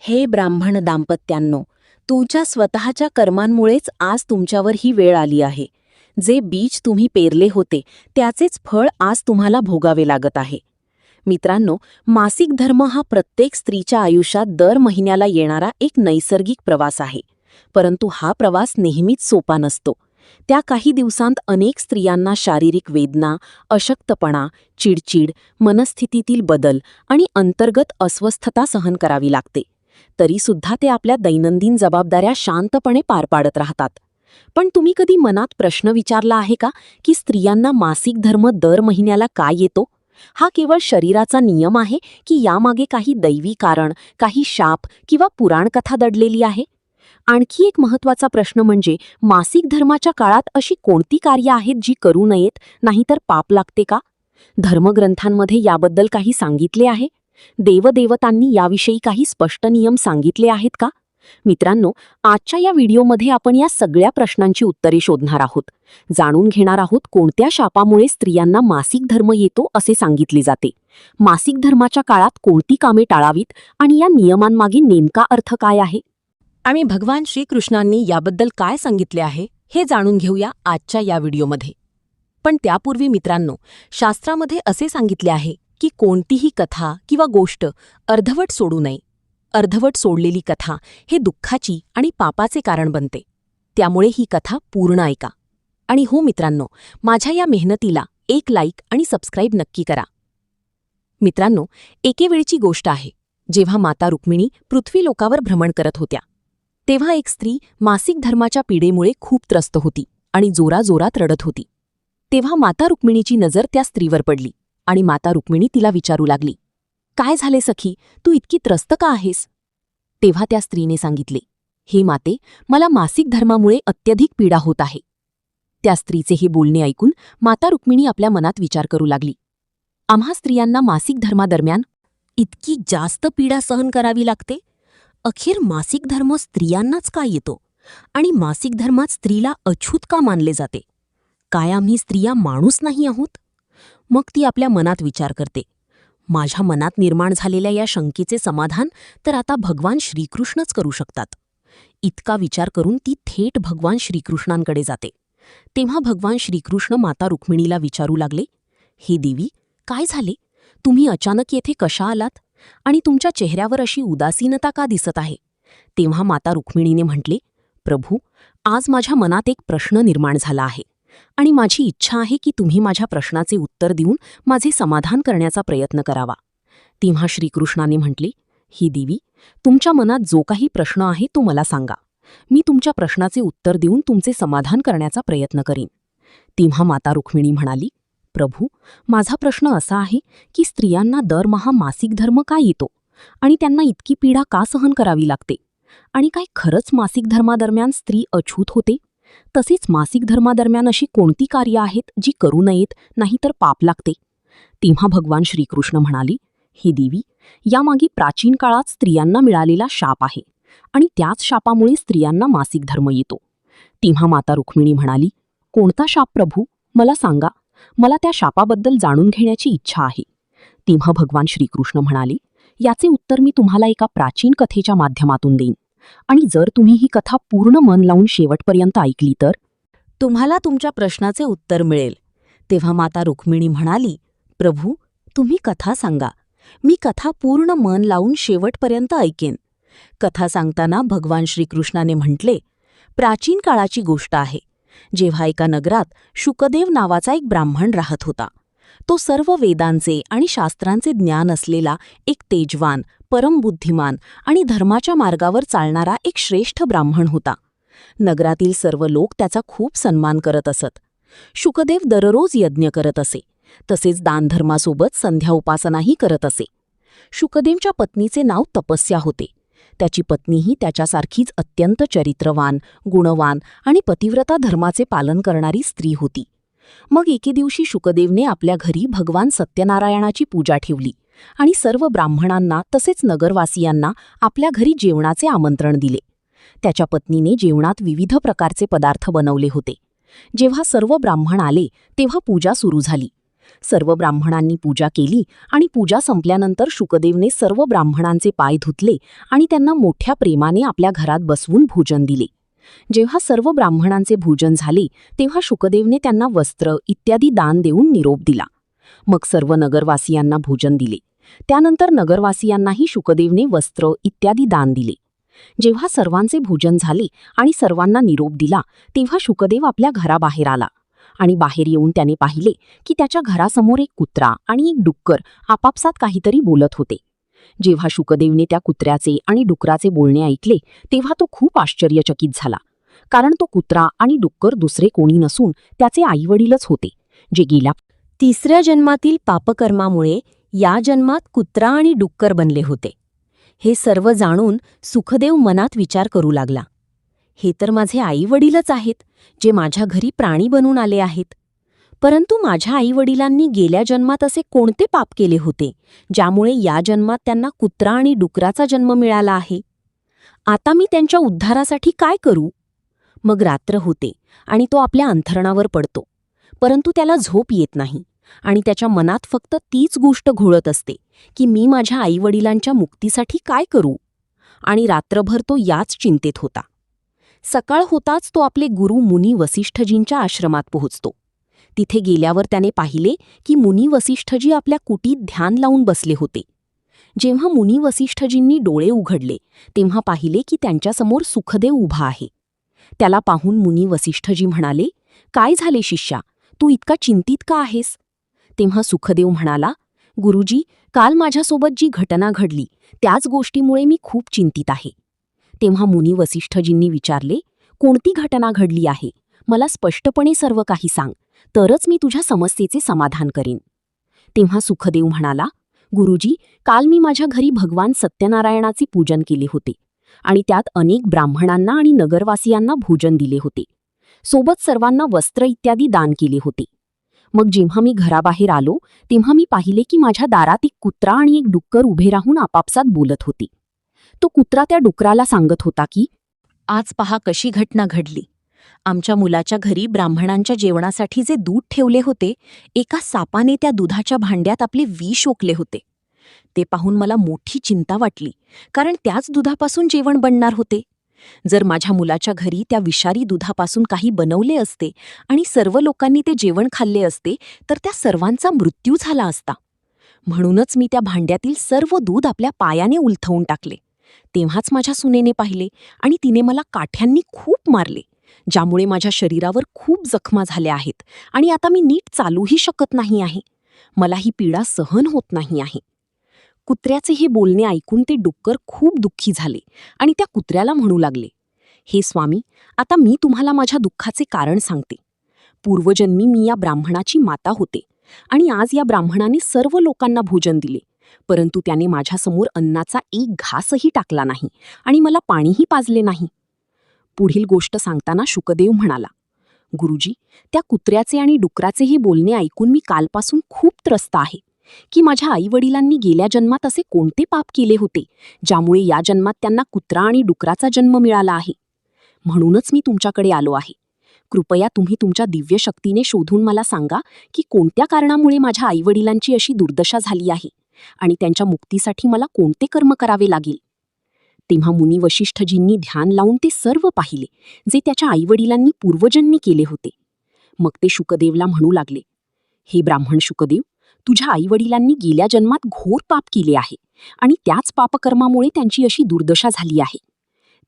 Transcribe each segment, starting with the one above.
हे ब्राह्मण दाम्पत्यांनो, तुमच्या स्वतःच्या कर्मांमुळेच आज तुमच्यावर ही वेळ आली आहे. जे बीज तुम्ही पेरले होते त्याचेच फळ आज तुम्हाला भोगावे लागत आहे. मित्रांनो, मासिक धर्म हा प्रत्येक स्त्रीच्या आयुष्यात दर महिन्याला येणारा एक नैसर्गिक प्रवास आहे. परंतु हा प्रवास नेहमीच सोपा नसतो. त्या काही दिवसांत अनेक स्त्रियांना शारीरिक वेदना, अशक्तपणा, चिडचिड, मनस्थितीतील बदल आणि अंतर्गत अस्वस्थता सहन करावी लागते. तरीसुद्धा ते आपल्या दैनंदिन जबाबदाऱ्या शांतपणे पार पाडत राहतात. पण तुम्ही कधी मनात प्रश्न विचारला आहे का की स्त्रियांना मासिक धर्म दर महिन्याला का येतो? हा केवळ शरीराचा नियम आहे की यामागे काही दैवी कारण, काही शाप किंवा पुराणकथा दडलेली आहे? आणखी एक महत्त्वाचा प्रश्न म्हणजे मासिक धर्माच्या काळात अशी कोणती कार्य आहेत जी करू नयेत, नाहीतर पाप लागते का? धर्मग्रंथांमध्ये याबद्दल काही सांगितले आहे? देवदेवतांनी याविषयी काही स्पष्ट नियम सांगितले आहेत का? मित्रांनो, आजच्या या व्हिडिओमध्ये आपण या सगळ्या प्रश्नांची उत्तरे शोधणार आहोत. जाणून घेणार आहोत कोणत्या शापामुळे स्त्रियांना मासिक धर्म येतो असे सांगितले जाते, मासिक धर्माच्या काळात कोणती कामे टाळावीत आणि या नियमांमागे नेमका अर्थ काय आहे, आणि भगवान श्रीकृष्णांनी याबद्दल काय सांगितले आहे हे जाणून घेऊया आजच्या या व्हिडिओमध्ये. पण त्यापूर्वी मित्रांनो, शास्त्रामध्ये असे सांगितले आहे की कोणतीही कथा किंवा गोष्ट अर्धवट सोडू नये. अर्धवट सोडलेली कथा हे दुःखाची आणि पापाचे कारण बनते. त्यामुळे ही कथा पूर्ण ऐका. आणि हो मित्रांनो, माझ्या या मेहनतीला एक लाईक आणि सबस्क्राईब नक्की करा. मित्रांनो, एके वेळची गोष्ट आहे जेव्हा माता रुक्मिणी पृथ्वी लोकावर भ्रमण करत होत्या. तेव्हा एक स्त्री मासिक धर्माच्या पीडेमुळे खूप त्रस्त होती आणि जोराजोरात रडत होती. तेव्हा माता रुक्मिणीची नजर त्या स्त्रीवर पडली आणि माता रुक्मिणी तिला विचारू लागली, काय झाले सखी, तू इतकी त्रस्त का आहेस? तेव्हा त्या स्त्रीने सांगितले, हे माते, मला मासिक धर्मामुळे अत्यधिक पीडा होत आहे. त्या स्त्रीचे हे बोलणे ऐकून माता रुक्मिणी आपल्या मनात विचार करू लागली, आम्हा स्त्रियांना मासिक धर्मादरम्यान इतकी जास्त पीडा सहन करावी लागते? अखेर मासिक धर्म स्त्रियांनाच का येतो? आणि मासिक धर्मात स्त्रीला अछूत का मानले जाते? काय आम्ही स्त्रिया माणूस नाही आहोत? मग ती आपल्या मनात विचार करते. माझ्या मनात निर्माण झालेल्या या शंकेचे समाधान तर आता भगवान श्रीकृष्णच करू शकतात. इतका विचार करून ती थेट भगवान श्रीकृष्णांकडे जाते. तेव्हा भगवान श्रीकृष्ण माता रुक्मिणीला विचारू लागले, हे देवी, काय झाले? तुम्ही अचानक येथे कशा आलात? आणि तुमच्या चेहऱ्यावर अशी उदासीनता का दिसत आहे? तेव्हा माता रुक्मिणीने म्हटले, प्रभू, आज माझ्या मनात एक प्रश्न निर्माण झाला आहे आणि माझी इच्छा आहे की तुम्ही माझ्या प्रश्नाचे उत्तर देऊन माझे समाधान करण्याचा प्रयत्न करावा. तेव्हा श्रीकृष्णाने म्हटले, ही देवी, तुमच्या मनात जो काही प्रश्न आहे तो मला सांगा. मी तुमच्या प्रश्नाचे उत्तर देऊन तुमचे समाधान करण्याचा प्रयत्न करीन. तेव्हा माता रुक्मिणी म्हणाली, प्रभू, माझा प्रश्न असा आहे की स्त्रियांना दरमहा मासिक धर्म का येतो आणि त्यांना इतकी पीडा का सहन करावी लागते? आणि काय खरंच मासिक धर्मादरम्यान स्त्री अछूत होते? तसेच मासिक धर्मादरम्यान अशी कोणती कार्य आहेत जी करू नयेत, नाहीतर पाप लागते? तेव्हा भगवान श्रीकृष्ण म्हणाले, ही देवी, यामागे प्राचीन काळात स्त्रियांना मिळालेला शाप आहे आणि त्याच शापामुळे स्त्रियांना मासिक धर्म येतो. तेव्हा माता रुक्मिणी म्हणाली, कोणता शाप प्रभू, मला सांगा. मला त्या शापाबद्दल जाणून घेण्याची इच्छा आहे. तेव्हा भगवान श्रीकृष्ण म्हणाले, याचे उत्तर मी तुम्हाला एका प्राचीन कथेच्या माध्यमातून देईन आणि जर तुम्ही ही कथा पूर्ण मन लावून शेवटपर्यंत ऐकली तर तुम्हाला तुमच्या प्रश्नाचे उत्तर मिळेल. तेव्हा माता रुक्मिणी म्हणाली, प्रभू, तुम्ही कथा सांगा. मी कथा पूर्ण मन लावून शेवटपर्यंत ऐकेन. कथा सांगताना भगवान श्रीकृष्णाने म्हटले, प्राचीन काळाची गोष्ट आहे जेव्हा एका नगरात शुकदेव नावाचा एक ब्राह्मण राहत होता. तो सर्व वेदांचे आणि शास्त्रांचे ज्ञान असलेला एक तेजवान, परमबुद्धिमान आणि धर्माच्या मार्गावर चालणारा एक श्रेष्ठ ब्राह्मण होता. नगरातील सर्व लोक त्याचा खूप सन्मान करत असत. शुकदेव दररोज यज्ञ करत असे, तसेच दानधर्मासोबत संध्या उपासनाही करत असे. शुकदेवच्या पत्नीचे नाव तपस्या होते. त्याची पत्नीही त्याच्यासारखीच अत्यंत चरित्रवान, गुणवान आणि पतिव्रता धर्माचे पालन करणारी स्त्री होती. मग एके दिवशी शुकदेवने आपल्या घरी भगवान सत्यनारायणाची पूजा ठेवली आणि सर्व ब्राह्मणांना तसेच नगरवासियांना आपल्या घरी जेवणाचे आमंत्रण दिले. त्याच्या पत्नीने जेवणात विविध प्रकारचे पदार्थ बनवले होते. जेव्हा सर्व ब्राह्मण आले तेव्हा पूजा सुरू झाली. सर्व ब्राह्मणांनी पूजा केली आणि पूजा संपल्यानंतर शुकदेवने सर्व ब्राह्मणांचे पाय धुतले आणि त्यांना मोठ्या प्रेमाने आपल्या घरात बसवून भोजन दिले. जेव्हा सर्व ब्राह्मणांचे भोजन झाले तेव्हा शुकदेवने त्यांना वस्त्र इत्यादी दान देऊन निरोप दिला. मग सर्व नगरवासियांना भोजन दिले. त्यानंतर नगरवासियांनाही शुकदेवने वस्त्र इत्यादी दान दिले. जेव्हा सर्वांचे भोजन झाले आणि सर्वांना निरोप दिला तेव्हा शुकदेव आपल्या घराबाहेर आला आणि बाहेर येऊन त्याने पाहिले की त्याच्या घरासमोर एक कुत्रा आणि एक डुक्कर आपापसात काहीतरी बोलत होते. जेव्हा शुकदेवने त्या कुत्र्याचे आणि डुकराचे बोलणे ऐकले तेव्हा तो खूप आश्चर्यचकित झाला, कारण तो कुत्रा आणि डुक्कर दुसरे कोणी नसून त्याचे आईवडीलच होते, जे गेल्या 3ऱ्या जन्मातील पापकर्मामुळे या जन्मात कुत्रा आणि डुक्कर बनले होते. हे सर्व जाणून सुखदेव मनात विचार करू लागला, हे तर माझे आईवडीलच आहेत, जे माझ्या घरी प्राणी बनून आले आहेत. परंतु माझ्या आईवडिलांनी गेल्या जन्मात असे कोणते पाप केले होते ज्यामुळे या जन्मात त्यांना कुत्रा आणि डुकराचा जन्म मिळाला आहे? आता मी त्यांच्या उद्धारासाठी काय करू? मग रात्र होते आणि तो आपल्या अंथरुणावर पडतो, परंतु त्याला झोप येत नाही आणि त्याच्या मनात फक्त तीच गोष्ट घोळत असते की मी माझ्या आईवडिलांच्या मुक्तीसाठी काय करू. आणि रात्रभर तो याच चिंतेत होता. सकाळ होताच तो आपले गुरु मुनी वसिष्ठजींच्या आश्रमात पोहोचतो. तिथे गेल्यावर त्याने पाहिले की मुनी वसिष्ठजी आपल्या कुटीत ध्यान लावून बसले होते. जेव्हा मुनी वसिष्ठजींनी डोळे उघडले तेव्हा पाहिले की त्यांच्यासमोर सुखदेव उभा आहे. त्याला पाहून मुनी वसिष्ठजी म्हणाले, काय झाले शिष्या, तू इतका चिंतित का आहेस? तेव्हा सुखदेव म्हणाला, गुरुजी, काल माझ्यासोबत जी घटना घडली त्याच गोष्टीमुळे मी खूप चिंतित आहे. तेव्हा मुनी वसिष्ठजींनी विचारले, कोणती घटना घडली आहे? मला स्पष्टपणे सर्व काही सांग, तरच मी तुझ्या समस्येचे समाधान करीन. तेव्हा सुखदेव म्हणाला, गुरुजी, काल मी माझ्या घरी भगवान सत्यनारायणाचे पूजन केले होते आणि त्यात अनेक ब्राह्मणांना आणि नगरवासियांना भोजन दिले होते. सोबत सर्वांना वस्त्र इत्यादी दान केले होते. मग जेव्हा मी घराबाहेर आलो तेव्हा मी पाहिले की माझ्या दारात एक कुत्रा आणि एक डुक्कर उभे राहून आपापसात बोलत होते. तो कुत्रा त्या डुकराला सांगत होता की, आज पहा कशी घटना घडली. आमच्या मुलाच्या घरी ब्राह्मणांच्या जेवणासाठी जे दूध ठेवले होते, एका सापाने त्या दुधाच्या भांड्यात आपले विष ओकले होते. ते पाहून मला मोठी चिंता वाटली, कारण त्याच दुधापासून जेवण बनणार होते. जर माझ्या मुलाच्या घरी त्या विषारी दुधापासून काही बनवले असते आणि सर्व लोकांनी ते जेवण खाल्ले असते तर त्या सर्वांचा मृत्यू झाला असता. म्हणूनच मी त्या भांड्यातील सर्व दूध आपल्या पायाने उलथवून टाकले. तेव्हाच माझ्या सुनेने पाहिले आणि तिने मला काठ्यांनी खूप मारले, ज्यामुळे माझ्या शरीरावर खूप जखमा झाल्या आहेत आणि आता मी नीट चालूही शकत नाही आहे. मला ही पीडा सहन होत नाही आहे. कुत्र्याचे हे बोलणे ऐकून ते डुक्कर खूप दुःखी झाले आणि त्या कुत्र्याला म्हणू लागले, हे स्वामी, आता मी तुम्हाला माझ्या दुःखाचे कारण सांगते. पूर्वजन्मी मी या ब्राह्मणाची माता होते आणि आज या ब्राह्मणाने सर्व लोकांना भोजन दिले, परंतु त्याने माझ्यासमोर अन्नाचा एक घासही टाकला नाही आणि मला पाणीही पाजले नाही. पुढील गोष्ट सांगताना शुकदेव म्हणाला, गुरुजी, त्या कुत्र्याचे आणि डुकराचे हे बोलणे ऐकून मी कालपासून खूप त्रस्त आहे की माझ्या आईवडिलांनी गेल्या जन्मात असे कोणते पाप केले होते ज्यामुळे या जन्मात त्यांना कुत्रा आणि डुकराचा जन्म मिळाला आहे. म्हणूनच मी तुमच्याकडे आलो आहे. कृपया तुम्ही तुमच्या दिव्य शक्तीने शोधून मला सांगा की कोणत्या कारणामुळे माझ्या आईवडिलांची अशी दुर्दशा झाली आहे आणि त्यांच्या मुक्तीसाठी मला कोणते कर्म करावे लागेल. तेव्हा मुनी वसिष्ठजींनी ध्यान लावून ते सर्व पाहिले जे त्याच्या आईवडिलांनी पूर्वजन्मी केले होते. मग ते शुकदेवला म्हणू लागले, हे ब्राह्मण शुकदेव, तुझ्या आईवडिलांनी गेल्या जन्मात घोर पाप केले आहे आणि त्याच पापकर्मामुळे त्यांची अशी दुर्दशा झाली आहे.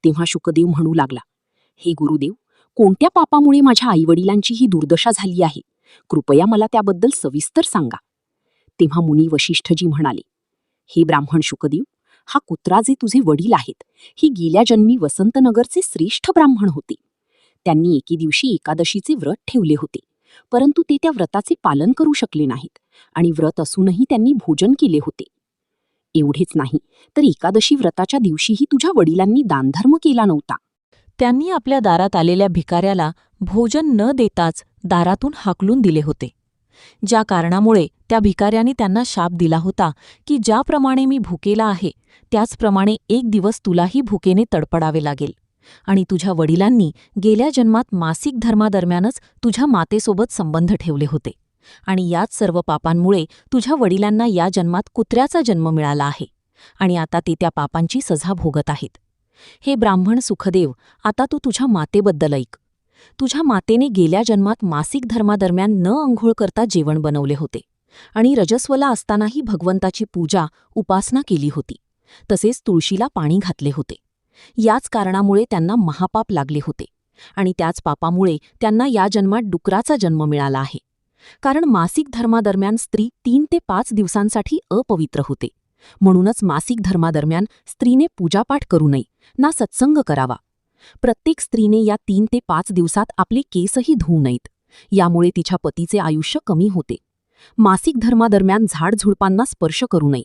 तेव्हा शुकदेव म्हणू लागला, हे गुरुदेव, कोणत्या पापामुळे माझ्या आईवडिलांची ही दुर्दशा झाली आहे? कृपया मला त्याबद्दल सविस्तर सांगा. तेव्हा मुनी वसिष्ठजी म्हणाले, हे ब्राह्मण शुकदेव, हा कुत्रा जे तुझे वडील आहेत हे गेल्या जन्मी वसंतनगरचे श्रेष्ठ ब्राह्मण होते. त्यांनी एके दिवशी एकादशीचे व्रत ठेवले होते, परंतु ते त्या व्रताचे पालन करू शकले नाहीत आणि व्रत असूनही त्यांनी भोजन केले होते. एवढेच नाही तर एकादशी व्रताच्या दिवशीही तुझ्या वडिलांनी दानधर्म केला नव्हता. त्यांनी आपल्या दारात आलेल्या भिकाऱ्याला भोजन न देताच दारातून हाकलून दिले होते, ज्या कारणामुळे त्या भिकाऱ्याने त्यांना शाप दिला होता की ज्याप्रमाणे मी भुकेला आहे त्याचप्रमाणे एक दिवस तुलाही भुकेने तडपडावे लागेल आणि तुझ्या वडिलांनी गेल्या जन्मात मासिक धर्मादरम्यानच तुझ्या मातेसोबत संबंध ठेवले होते. आणि याच सर्व पापांमुळे तुझ्या वडिलांना या जन्मात कुत्र्याचा जन्म मिळाला आहे आणि आता ते त्या पापांची सजा भोगत आहेत. हे ब्राह्मण सुखदेव, आता तू तुझ्या मातेबद्दल ऐक. तुझ्या मातेने गेल्या जन्मात मासिक धर्मादरम्यान न अंघोळ करता जेवण बनवले होते आणि रजस्वला असतानाही भगवंताची पूजा उपासना केली होती. तसेच तुळशीला पाणी घातले होते. याच कारणामुळे त्यांना महापाप लागले होते आणि त्याच पापामुळे त्यांना या जन्मात डुकराचा जन्म मिळाला आहे. कारण मासिक धर्मादरम्यान स्त्री 3 ते 5 दिवसांसाठी अपवित्र होते. म्हणूनच मासिक धर्मादरम्यान स्त्रीने पूजापाठ करू नये ना सत्संग करावा. प्रत्येक स्त्रीने या 3 ते 5 दिवसात आपले केसही धुवू नयेत. यामुळे तिच्या पतीचे आयुष्य कमी होते. मासिक धर्मादरम्यान झाडझुडपांना स्पर्श करू नये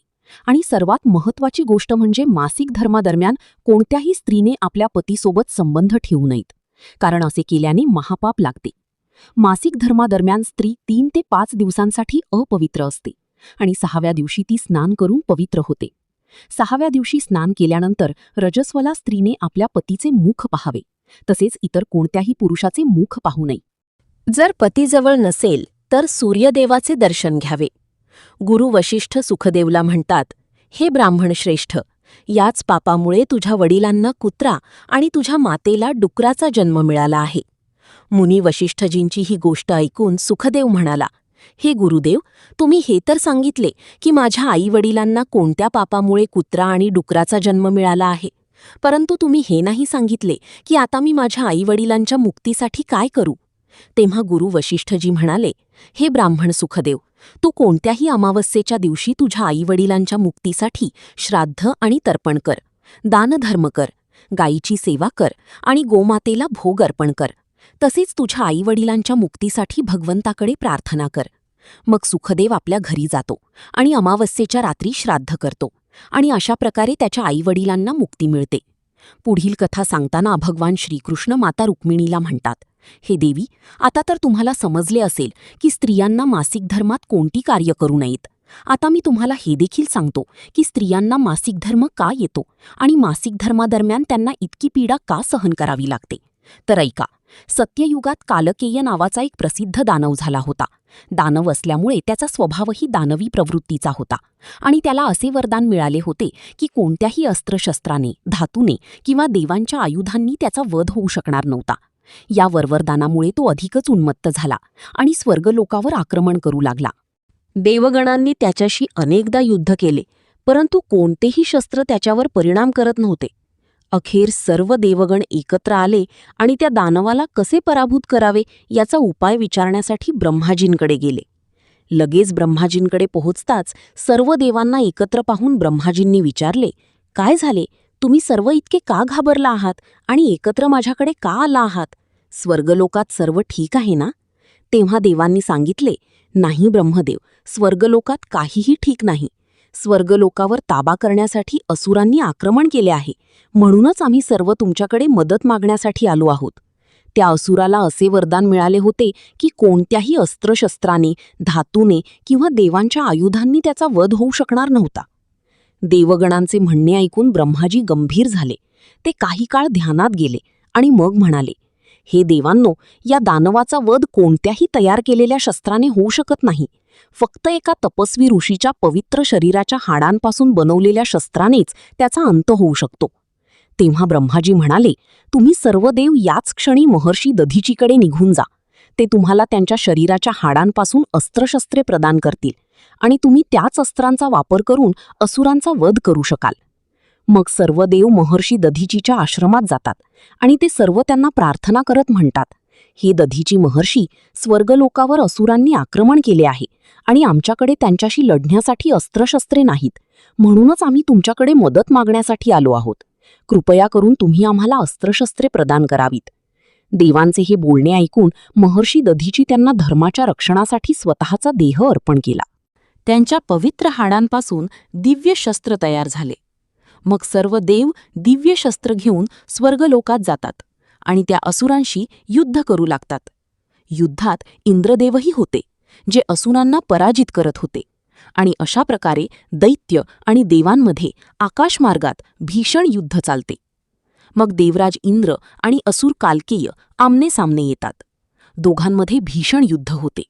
आणि सर्वात महत्त्वाची गोष्ट म्हणजे मासिक धर्मादरम्यान कोणत्याही स्त्रीने आपल्या पतीसोबत संबंध ठेवू नयेत, कारण असे केल्याने महापाप लागते. मासिक धर्मादरम्यान स्त्री 3 ते 5 दिवसांसाठी अपवित्र असते आणि 6व्या दिवशी ती स्नान करून पवित्र होते. 6व्या दिवशी स्नान केल्यानंतर रजस्वला स्त्रीने आपल्या पतीचे मुख पाहावे, तसेच इतर कोणत्याही पुरुषाचे मुख पाहू नये. जर पतीजवळ नसेल तर सूर्यदेवाचे दर्शन घ्यावे. गुरु वशिष्ठ सुखदेवला म्हणतात, हे ब्राह्मण श्रेष्ठ, याच पापामुळे तुझ्या वडिलांना कुत्रा आणि तुझ्या मातेला डुकराचा जन्म मिळाला आहे. मुनी वशिष्ठजींची ही गोष्ट ऐकून सुखदेव म्हणाला, हे गुरुदेव, तुम्ही हे तर सांगितले की माझ्या आईवडिलांना कोणत्या पापामुळे कुत्रा आणि डुकराचा जन्म मिळाला आहे, परंतु तुम्ही हे नाही सांगितले की आता मी माझ्या आईवडिलांच्या मुक्तीसाठी काय करू. तेव्हा गुरु वशिष्ठजी म्हणाले, हे ब्राह्मण सुखदेव, तू कोणत्याही अमावस्येच्या दिवशी तुझ्या आईवडिलांच्या मुक्तीसाठी श्राद्ध आणि तर्पण कर, दानधर्म कर, गायीची सेवा कर आणि गोमातेला भोग अर्पण कर. तसेच तुझ्या आईवडिलांच्या मुक्तीसाठी भगवंताकडे प्रार्थना कर. मग सुखदेव आपल्या घरी जातो आणि अमावस्येच्या रात्री श्राद्ध करतो आणि अशा प्रकारे त्याच्या आईवडिलांना मुक्ती मिळते. पुढील कथा सांगताना भगवान श्रीकृष्ण माता रुक्मिणीला म्हणतात, हे देवी, आता तर तुम्हाला समजले असेल की स्त्रियांना मासिक धर्मात कोणती कार्य करू नयेत. आता मी तुम्हाला हे देखील सांगतो की स्त्रियांना मासिक धर्म का येतो आणि मासिक धर्मादरम्यान त्यांना इतकी पीडा का सहन करावी लागते. तर ऐका. सत्ययुगात कालकेय नावाचा एक प्रसिद्ध दानव झाला होता. दानव असल्यामुळे त्याचा स्वभावही दानवी प्रवृत्तीचा होता आणि त्याला असे वरदान मिळाले होते की कोणत्याही अस्त्रशस्त्राने, धातूने किंवा देवांच्या आयुधांनी त्याचा वध होऊ शकणार नव्हता. या वरवरदानामुळे तो अधिकच उन्मत्त झाला आणि स्वर्गलोकावर आक्रमण करू लागला. देवगणांनी त्याच्याशी अनेकदा युद्ध केले, परंतु कोणतेही शस्त्र त्याच्यावर परिणाम करत नव्हते. अखेर सर्व देवगण एकत्र आले आणि त्या दानवाला कसे पराभूत करावे याचा उपाय विचारण्यासाठी ब्रह्माजींकडे गेले. लगेच ब्रह्माजींकडे पोहोचताच सर्व देवांना एकत्र पाहून ब्रह्माजींनी विचारले, काय झाले, तुम्ही सर्व इतके का घाबरला आहात आणि एकत्र माझ्याकडे का आला आहात? स्वर्गलोकात सर्व ठीक आहे ना? तेव्हा देवांनी सांगितले, नाही ब्रह्मदेव, स्वर्गलोकात काहीही ठीक नाही. स्वर्गलोकावर ताबा करण्यासाठी असुरांनी आक्रमण केले आहे, म्हणूनच आम्ही सर्व तुमच्याकडे मदत मागण्यासाठी आलो आहोत. त्या असुराला असे वरदान मिळाले होते की कोणत्याही अस्त्रशस्त्राने, धातूने किंवा देवांच्या आयुधांनी त्याचा वध होऊ शकणार नव्हता. देवगणांचे म्हणणे ऐकून ब्रह्माजी गंभीर झाले. ते काही काळ ध्यानात गेले आणि मग म्हणाले, हे देवांनो, या दानवाचा वध कोणत्याही तयार केलेल्या शस्त्राने होऊ शकत नाही. फक्त एका तपस्वी ऋषीच्या पवित्र शरीराच्या हाडांपासून बनवलेल्या शस्त्रानेच त्याचा अंत होऊ शकतो. तेव्हा ब्रह्माजी म्हणाले, तुम्ही सर्व देव याच क्षणी महर्षी दधीचीकडे निघून जा. ते तुम्हाला त्यांच्या शरीराच्या हाडांपासून अस्त्रशस्त्रे प्रदान करतील आणि तुम्ही त्याच अस्त्रांचा वापर करून असुरांचा वध करू शकाल. मग सर्व देव महर्षी दधीचीच्या आश्रमात जातात आणि ते सर्व त्यांना प्रार्थना करत म्हणतात, हे दधीची महर्षी, स्वर्गलोकावर असुरांनी आक्रमण केले आहे आणि आमच्याकडे त्यांच्याशी लढण्यासाठी अस्त्रशस्त्रे नाहीत, म्हणूनच आम्ही तुमच्याकडे मदत मागण्यासाठी आलो आहोत. कृपया करून तुम्ही आम्हाला अस्त्रशस्त्रे प्रदान करावीत. देवांचे हे बोलणे ऐकून महर्षी दधीची त्यांना धर्माच्या रक्षणासाठी स्वतःचा देह अर्पण केला. त्यांच्या पवित्र हाडांपासून दिव्य शस्त्र तयार झाले. मग सर्व देव दिव्य शस्त्र घेऊन स्वर्गलोकात जातात आणि त्या असुरांशी युद्ध करू लागतात. युद्धात इंद्रदेवही होते, जे असुरांना पराजित करत होते आणि अशा प्रकारे दैत्य आणि देवांमध्ये आकाशमार्गात भीषण युद्ध चालते. मग देवराज इंद्र आणि असुर कालकेय आमने सामने येतात. दोघांमध्ये भीषण युद्ध होते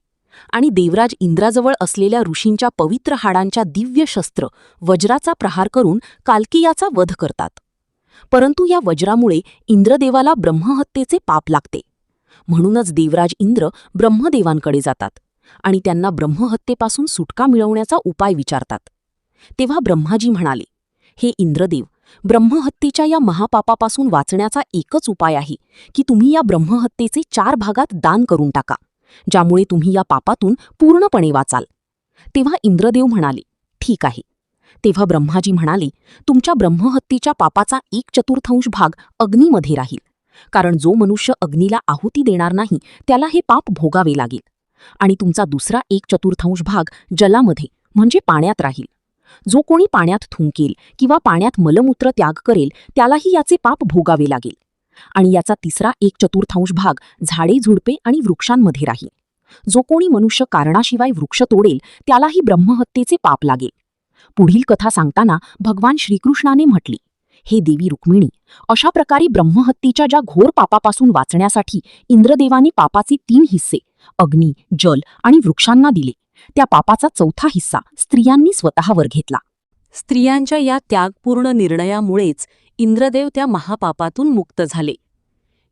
आणि देवराज इंद्राजवळ असलेल्या ऋषींच्या पवित्र हाडांच्या दिव्य शस्त्र वज्राचा प्रहार करून कालकीयाचा वध करतात. परंतु या वज्रामुळे इंद्रदेवाला ब्रह्महत्येचे पाप लागते. म्हणूनच देवराज इंद्र ब्रह्मदेवांकडे जातात आणि त्यांना ब्रह्महत्येपासून सुटका मिळवण्याचा उपाय विचारतात. तेव्हा ब्रह्माजी म्हणाले, हे इंद्रदेव, ब्रह्महत्येच्या या महापापापासून वाचण्याचा एकच उपाय आहे की तुम्ही या ब्रह्महत्येचे 4 भागात दान करून टाका, ज्यामुळे तुम्ही या पापातून पूर्णपणे वाचाल. तेव्हा इंद्रदेव म्हणाले, ठीक आहे. तेव्हा ब्रह्माजी म्हणाले, तुमच्या ब्रह्महत्येच्या पापाचा 1/4 भाग अग्नीमध्ये राहील, कारण जो मनुष्य अग्नीला आहुती देणार नाही त्याला हे पाप भोगावे लागेल. आणि तुमचा दुसरा 1/4 भाग जलामध्ये म्हणजे पाण्यात राहील. जो कोणी पाण्यात थुंकेल किंवा पाण्यात मलमूत्र त्याग करेल त्यालाही याचे पाप भोगावे लागेल. आणि याचा तिसरा 1/4 भाग झाडे झुडपे आणि वृक्षांमध्ये राहील. जो कोणी मनुष्य कारणाशिवाय वृक्ष तोडेल त्यालाही ब्रह्महत्येचे पाप लागेल. पुढील कथा सांगताना भगवान श्रीकृष्णाने म्हटली, हे देवी रुक्मिणी, अशा प्रकारे ब्रह्महत्येच्या ज्या घोर पापापासून वाचण्यासाठी इंद्रदेवाने पापाचे 3 हिस्से अग्नी, जल आणि वृक्षांना दिले. त्या पापाचा 4था हिस्सा स्त्रियांनी स्वतःवर घेतला. स्त्रियांच्या या त्यागपूर्ण निर्णयामुळेच इंद्रदेव त्या महापापातून मुक्त झाले.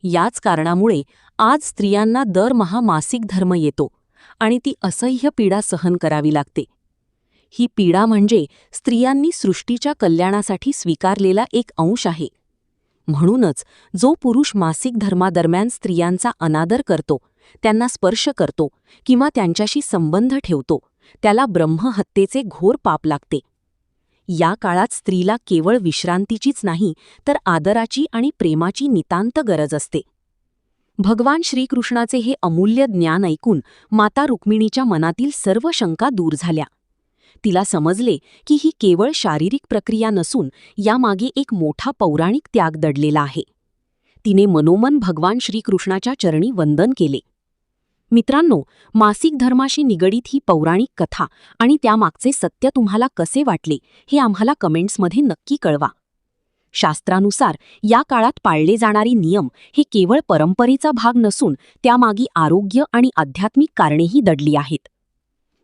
याच कारणामुळे आज स्त्रियांना दरमहा मासिक धर्म येतो आणि ती असह्य पीडा सहन करावी लागते. ही पीडा म्हणजे स्त्रियांनी सृष्टीच्या कल्याणासाठी स्वीकारलेला एक अंश आहे. म्हणूनच जो पुरुष मासिक धर्मादरम्यान स्त्रियांचा अनादर करतो, त्यांना स्पर्श करतो किंवा त्यांच्याशी संबंध ठेवतो, त्याला ब्रह्महत्येचे घोर पाप लागते. या काळात स्त्रीला केवळ विश्रांतीचीच नाही तर आदराची आणि प्रेमाची नितांत गरज असते. भगवान श्रीकृष्णाचे हे अमूल्य ज्ञान ऐकून माता रुक्मिणीच्या मनातील सर्व शंका दूर झाल्या. तिला समजले की ही केवळ शारीरिक प्रक्रिया नसून यामागे एक मोठा पौराणिक त्याग दडलेला आहे. तिने मनोमन भगवान श्रीकृष्णाच्या चरणी वंदन केले. मित्रांनो, मासिक धर्माशी निगडीत ही पौराणिक कथा आणि त्यामागचे सत्य तुम्हाला कसे वाटले हे आम्हाला कमेंट्समध्ये नक्की कळवा. शास्त्रानुसार या काळात पाळले जाणारे नियम हे केवळ परंपरेचा भाग नसून त्यामागे आरोग्य आणि आध्यात्मिक कारणेही दडली आहेत.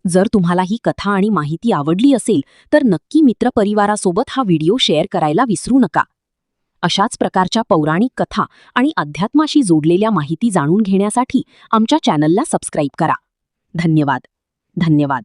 जर तुम्हाला ही कथा आणि माहिती आवडली असेल तर नक्की मित्रपरिवारासोबत हा व्हिडिओ शेअर करायला विसरू नका. अशाच प्रकारच्या पौराणिक कथा आणि अध्यात्माशी जोडलेल्या माहिती जाणून घेण्यासाठी आमच्या चॅनलला सबस्क्राईब करा. धन्यवाद.